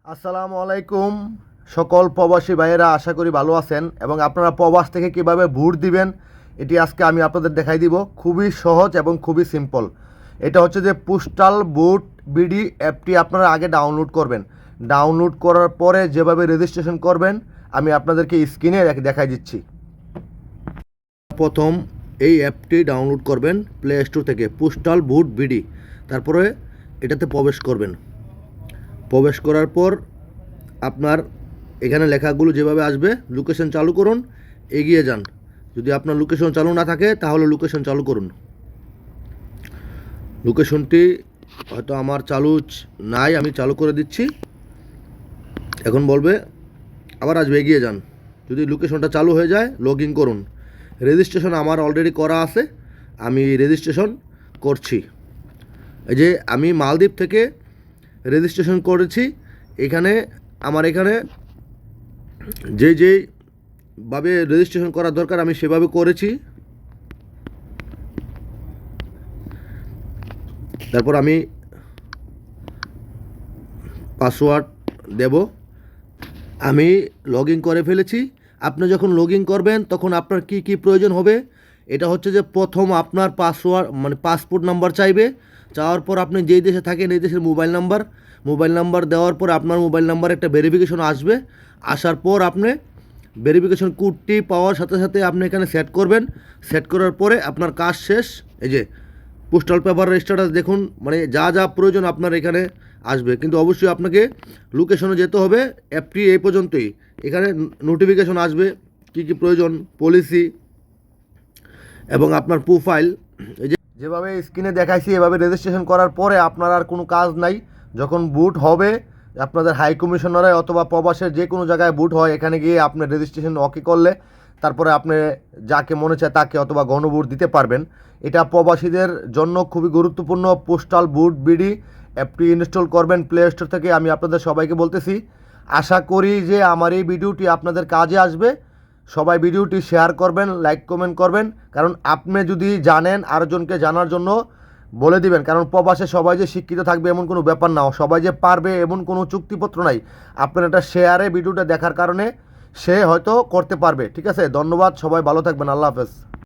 আসসালামু আলাইকুম সকল প্রবাসী ভাইয়েরা, আশা করি ভালো আছেন এবং আপনারা প্রবাস থেকে কিভাবে ভোট দিবেন এটি আজকে আমি আপনাদের দেখাই দিব। খুবই সহজ এবং খুবই সিম্পল। এটা হচ্ছে যে পোস্টাল ভোট বিডি অ্যাপটি আপনারা আগে ডাউনলোড করবেন। ডাউনলোড করার পরে যেভাবে রেজিস্ট্রেশন করবেন আমি আপনাদেরকে স্ক্রিনে দেখাই দিচ্ছি। প্রথম এই অ্যাপটি ডাউনলোড করবেন প্লে স্টোর থেকে, পোস্টাল ভোট বিডি। তারপরে এটাতে প্রবেশ করবেন। প্রবেশ করার পর আপনার এখানে লেখাগুলো যেভাবে আসবে, লোকেশন চালু করুন, এগিয়ে যান। যদি আপনার লোকেশন চালু না থাকে তাহলে লোকেশন চালু করুন। লোকেশনটি হয়তো আমার চালু নাই, আমি চালু করে দিচ্ছি। এখন বলবে আবার আসবে এগিয়ে যান। যদি লোকেশনটা চালু হয়ে যায় লগ ইন করুন। রেজিস্ট্রেশন আমার অলরেডি করা আছে, আমি রেজিস্ট্রেশন করছি। এই যে আমি মালদ্বীপ থেকে রেজিস্ট্রেশন করেছি। এখানে আমার এখানে যেভাবে রেজিস্ট্রেশন করার দরকার আমি সেভাবে করেছি। তারপর আমি পাসওয়ার্ড দেব। আমি লগ ইন করে ফেলেছি। আপনি যখন লগ ইন করবেন তখন আপনার কি কি প্রয়োজন হবে, এটা হচ্ছে যে প্রথম আপনার পাসওয়ার্ড পাসপোর্ট নাম্বার চাইবে। চাওয়ার পর আপনি যেই দেশে থাকেন এই দেশের মোবাইল নাম্বার দেওয়ার পর আপনার মোবাইল নাম্বার একটা ভেরিফিকেশন আসবে। আসার পর আপনি ভেরিফিকেশন কোডটি পাওয়ার সাথে সাথে আপনি এখানে সেট করবেন। সেট করার পরে আপনার কাজ শেষ। এই যে পোস্টাল পেপার স্ট্যাটাস দেখুন, যা যা প্রয়োজন আপনার এখানে আসবে। কিন্তু অবশ্যই আপনাকে লোকেশনে যেতে হবে। অ্যাপটি এই পর্যন্তই। এখানে নোটিফিকেশন আসবে কী কী প্রয়োজন, পলিসি এবং আপনার প্রোফাইল। এই যে যেভাবে স্ক্রিনে দেখাইছি এভাবে রেজিস্ট্রেশন করার পরে আপনার আর কোনো কাজ নাই। যখন বুট হবে আপনাদের হাই কমিশনারে অথবা প্রবাসের যে কোনো জায়গায় বুট হয়, এখানে গিয়ে আপনি রেজিস্ট্রেশন ওকে করলে তারপরে আপনি যাকে মনে চায় তাকে অথবা গণভোট দিতে পারবেন। এটা প্রবাসীদের জন্য খুবই গুরুত্বপূর্ণ। পোস্টাল ভোট বিডি অ্যাপটি ইনস্টল করবেন প্লে স্টোর থেকে, আমি আপনাদের সবাইকে বলতেছি। আশা করি যে আমার এই ভিডিওটি আপনাদের কাজে আসবে। সবাই ভিডিওটি শেয়ার করবেন, লাইক কমেন্ট করবেন, কারণ আপনি যদি জানেন আরেকজনকে জানার জন্য বলে দিবেন। কারণ প্রবাসে সবাই যে শিক্ষিত থাকবে এমন কোনো ব্যাপার না, সবাই যে পারবে এমন কোনো চুক্তিপত্র নাই। আপনার একটা শেয়ারে ভিডিওটা দেখার কারণে সে হয়তো করতে পারবে। ঠিক আছে, ধন্যবাদ, সবাই ভালো থাকবেন, আল্লাহ হাফেজ।